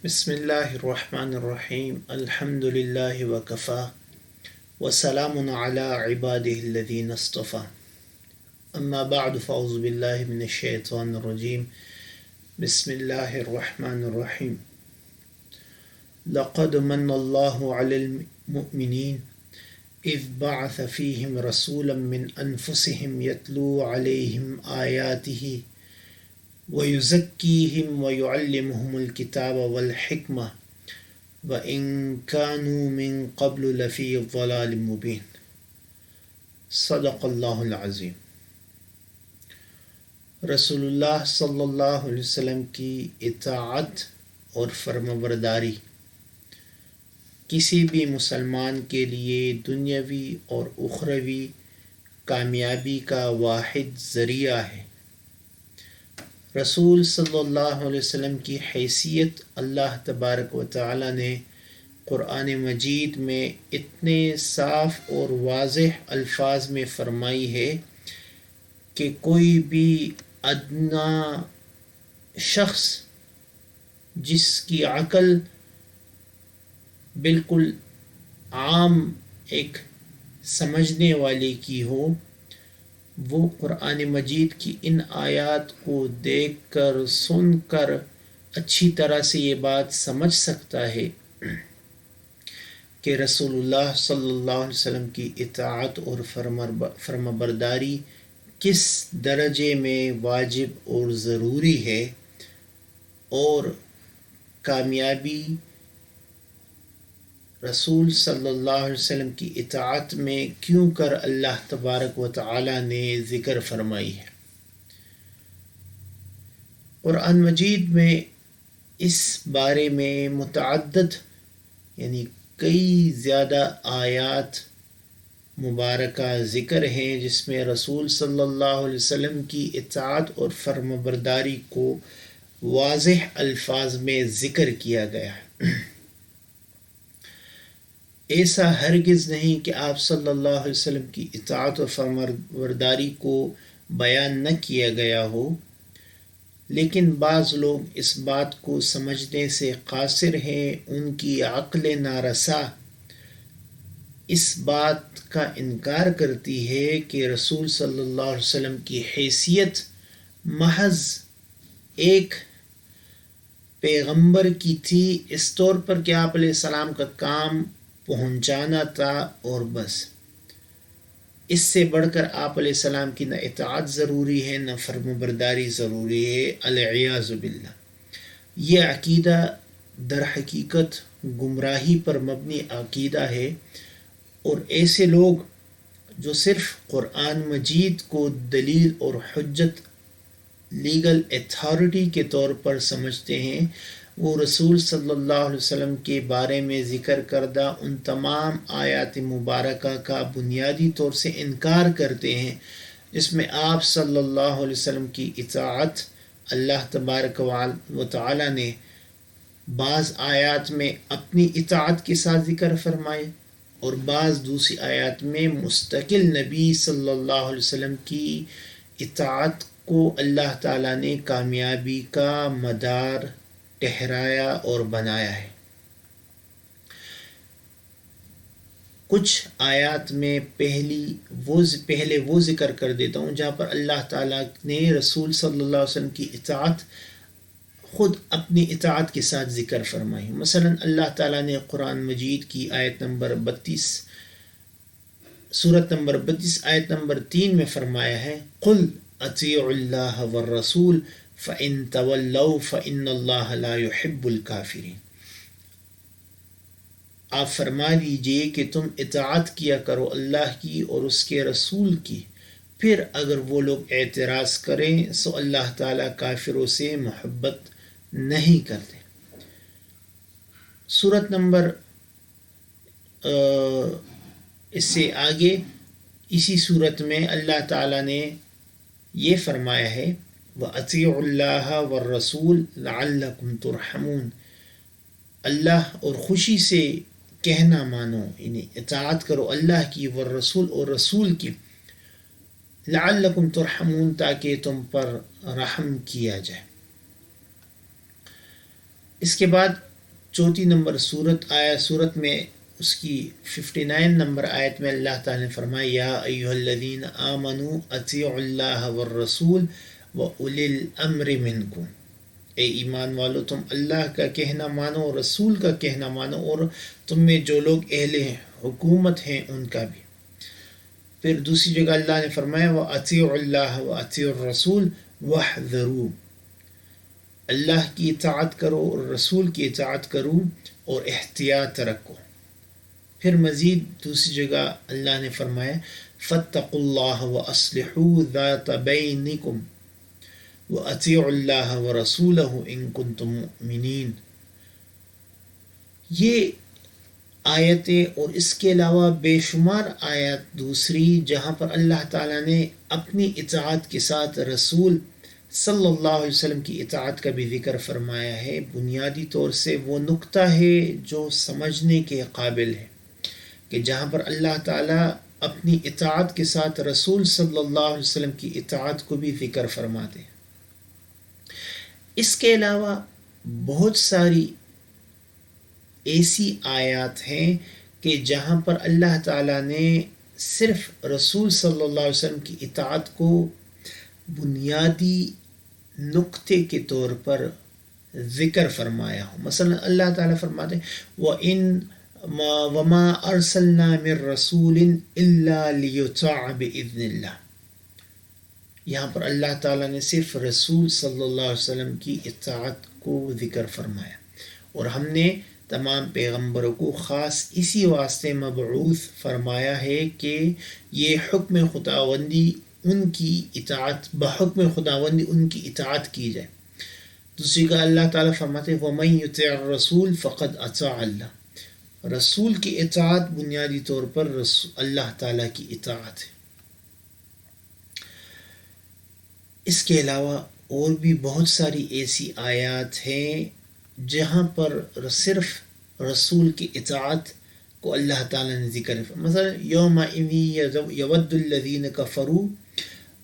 بسم اللہ الرحمن الرحیم الحمد للہ وکفا وسلام علی عبادہ الذین اصطفیٰ اما بعد فاعوذ باللہ من الشیطان الرجیم بسم اللہ الرحمن الرحیم لقد من اللہ علی المؤمنین اذ بعث فیہم رسولا من انفسہم یتلو علیہم آیاتہ وَيُزَكِّيهِمْ وَيُعَلِّمُهُمُ الْكِتَابَ وَالْحِكْمَةَ وَإِن كَانُوا مِن قَبْلُ لَفِي ضَلَالٍ مُبِينٍ صدق اللہ العظیم۔ رسول اللہ صلی اللہ علیہ وسلم کی اطاعت اور فرمانبرداری کسی بھی مسلمان کے لیے دنیاوی اور اخروی کامیابی کا واحد ذریعہ ہے۔ رسول صلی اللہ علیہ وسلم کی حیثیت اللہ تبارک و تعالی نے قرآن مجید میں اتنے صاف اور واضح الفاظ میں فرمائی ہے کہ کوئی بھی ادنا شخص جس کی عقل بالکل عام ایک سمجھنے والے کی ہو، وہ قرآن مجید کی ان آیات کو دیکھ کر سن کر اچھی طرح سے یہ بات سمجھ سکتا ہے کہ رسول اللہ صلی اللہ علیہ وسلم کی اطاعت اور فرمانبرداری کس درجے میں واجب اور ضروری ہے، اور کامیابی رسول صلی اللہ علیہ وسلم کی اطاعت میں کیوں کر اللہ تبارک و تعالی نے ذکر فرمائی ہے۔ قرآن مجید میں اس بارے میں متعدد یعنی کئی زیادہ آیات مبارکہ ذکر ہیں جس میں رسول صلی اللہ علیہ وسلم کی اطاعت اور فرمانبرداری کو واضح الفاظ میں ذکر کیا گیا ہے۔ ایسا ہرگز نہیں کہ آپ صلی اللہ علیہ وسلم کی اطاعت و فرمانبرداری کو بیان نہ کیا گیا ہو، لیکن بعض لوگ اس بات کو سمجھنے سے قاصر ہیں، ان کی عقل نارسا اس بات کا انکار کرتی ہے کہ رسول صلی اللہ علیہ وسلم کی حیثیت محض ایک پیغمبر کی تھی، اس طور پر کہ آپ علیہ السلام کا کام پہنچانا تھا اور بس۔ اس سے بڑھ کر آپ علیہ السلام کی نہ اطاعت ضروری ہے نہ فرمانبرداری ضروری ہے، العیاذ باللہ۔ یہ عقیدہ در حقیقت گمراہی پر مبنی عقیدہ ہے، اور ایسے لوگ جو صرف قرآن مجید کو دلیل اور حجت لیگل اتھارٹی کے طور پر سمجھتے ہیں، وہ رسول صلی اللہ علیہ وسلم کے بارے میں ذکر کردہ ان تمام آیات مبارکہ کا بنیادی طور سے انکار کرتے ہیں جس میں آپ صلی اللہ علیہ وسلم کی اطاعت اللہ تبارک و تعالی نے بعض آیات میں اپنی اطاعت کے ساتھ ذکر فرمائے، اور بعض دوسری آیات میں مستقل نبی صلی اللہ علیہ وسلم کی اطاعت کو اللہ تعالیٰ نے کامیابی کا مدار ٹھہرایا اور بنایا ہے۔ کچھ آیات میں پہلے وہ ذکر کر دیتا ہوں جہاں پر اللہ تعالیٰ نے رسول صلی اللہ علیہ وسلم کی اطاعت خود اپنی اطاعت کے ساتھ ذکر فرمائی۔ مثلا اللہ تعالیٰ نے قرآن مجید کی آیت نمبر 32 سورت نمبر 32 آیت نمبر 3 میں فرمایا ہے، قُلْ اطیعوا اللہ والرسول فَإِن تَوَلَّوْا فَإِنَّ اللَّهَ لَا يُحِبُّ الْكَافِرِينَ۔ آپ فرما دیجئے کہ تم اطاعت کیا کرو اللہ کی اور اس کے رسول کی، پھر اگر وہ لوگ اعتراض کریں سو اللہ تعالیٰ کافروں سے محبت نہیں کرتے۔ سورت نمبر اس سے آگے اسی صورت میں اللہ تعالیٰ نے یہ فرمایا ہے، وَأَطِيعُوا اللَّهَ وَالرَّسُولَ لَعَلَّكُمْ تُرْحَمُونَ۔ اللہ اور خوشی سے کہنا مانو، یعنی اطاعت کرو اللہ کی والرسول اور رسول کی، لعلکم ترحمون تاکہ تم پر رحم کیا جائے۔ اس کے بعد 34 نمبر صورت میں اس کی 59 نمبر آیت میں اللہ تعالیٰ نے فرمایا یا ایھا الذین آمنوا اطیعوا اللہ والرسول واولی الامر منکم، اے ایمان والو تم اللہ کا کہنا مانو، رسول کا کہنا مانو، اور تم میں جو لوگ اہل حکومت ہیں ان کا بھی۔ پھر دوسری جگہ اللہ نے فرمایا وَأَطِيعُوا اللَّهَ وَأَطِيعُوا الرَّسُولَ وَاحْذَرُوا، اللہ کی اطاعت کرو اور رسول کی اطاعت کرو اور احتیاط رکھو۔ پھر مزید دوسری جگہ اللہ نے فرمایا فَاتَّقُوا اللَّهَ وَأَصْلِحُوا ذَاتَ بَيْنِكُمْ وَأَطِيعُوا اللَّهَ وَرَسُولَهُ إِن كُنتُم مُّؤْمِنِينَ۔ یہ آیتیں اور اس کے علاوہ بے شمار آیات دوسری جہاں پر اللہ تعالیٰ نے اپنی اطاعت کے ساتھ رسول صلی اللہ علیہ وسلم کی اطاعت کا بھی ذکر فرمایا ہے، بنیادی طور سے وہ نقطہ ہے جو سمجھنے کے قابل ہے کہ جہاں پر اللہ تعالیٰ اپنی اطاعت کے ساتھ رسول صلی اللہ علیہ وسلم کی اطاعت کو بھی ذکر فرماتے ہیں۔ اس کے علاوہ بہت ساری ایسی آیات ہیں کہ جہاں پر اللہ تعالیٰ نے صرف رسول صلی اللہ علیہ وسلم کی اطاعت کو بنیادی نقطے کے طور پر ذکر فرمایا ہو۔ مثلا اللہ تعالیٰ فرماتے ہیں وَمَا أَرْسَلْنَا مِن رَّسُولٍ إِلَّا لِيُطَاعَ بِإِذْنِ اللَّهِ، یہاں پر اللہ تعالیٰ نے صرف رسول صلی اللہ علیہ وسلم کی اطاعت کو ذکر فرمایا، اور ہم نے تمام پیغمبروں کو خاص اسی واسطے مبعوث فرمایا ہے کہ یہ حکم خداوندی ان کی اطاعت بحکم خداوندی ان کی اطاعت کی جائے۔ دوسری کا اللہ تعالیٰ فرماتے ہیں وَمَن يُطِعِ الرَّسُولَ فَقَدْ أَطَاعَ اللَّهَ، رسول کی اطاعت بنیادی طور پر اللہ تعالیٰ کی اطاعت ہے۔ اس کے علاوہ اور بھی بہت ساری ایسی آیات ہیں جہاں پر صرف رسول کی اطاعت کو اللہ تعالیٰ نے ذکر ہے۔ مثلا یومئذ یود الذین کفروا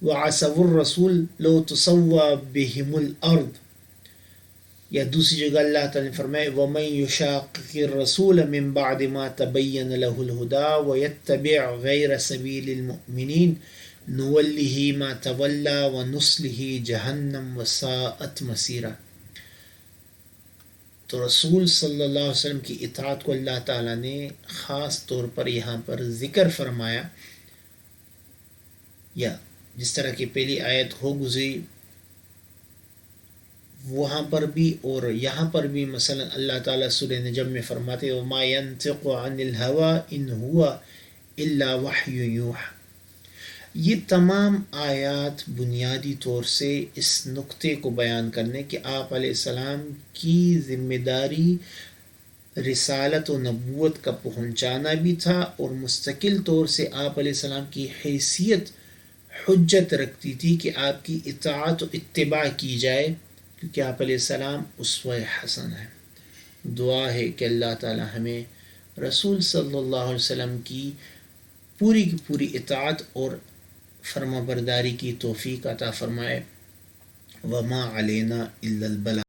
وعصوا الرسول لو تسوی بہم الارض، یا دوسری جگہ اللہ تعالیٰ نے فرمایا وَمَن يُشَاقِقِ الرَّسُولَ مِن بَعْدِ مَا تَبَيَّنَ لَهُ الْهُدَى وَيَتَّبِعْ غَيْرَ سَبِيلِ الْمُؤْمِنِينَ نُوَلِّهِ مَا تَوَلَّى وَنُصْلِهِ جَهَنَّمَ وَسَاءَتْ مَصِيرًا۔ تو رسول صلی اللہ علیہ وسلم کی اطاعت کو اللہ تعالیٰ نے خاص طور پر یہاں پر ذکر فرمایا، یا جس طرح کی پہلی آیت ہو گزری وہاں پر بھی اور یہاں پر بھی، مثلا اللہ تعالیٰ سورہ نجم میں فرماتے وَمَا يَنطِقُ عَنِ الْهَوَىٰ إِنْ هُوَ إِلَّا وَحْيٌ يُوحَىٰ۔ یہ تمام آیات بنیادی طور سے اس نقطے کو بیان کرنے کہ آپ علیہ السلام کی ذمہ داری رسالت و نبوت کا پہنچانا بھی تھا، اور مستقل طور سے آپ علیہ السلام کی حیثیت حجت رکھتی تھی کہ آپ کی اطاعت و اتباع کی جائے، کیونکہ آپ علیہ السلام اسوہ حسن ہے۔ دعا ہے کہ اللہ تعالی ہمیں رسول صلی اللہ علیہ وسلم کی پوری اطاعت اور فرما برداری کی توفیق عطا فرمائے۔ وما علینا الا البلاغ۔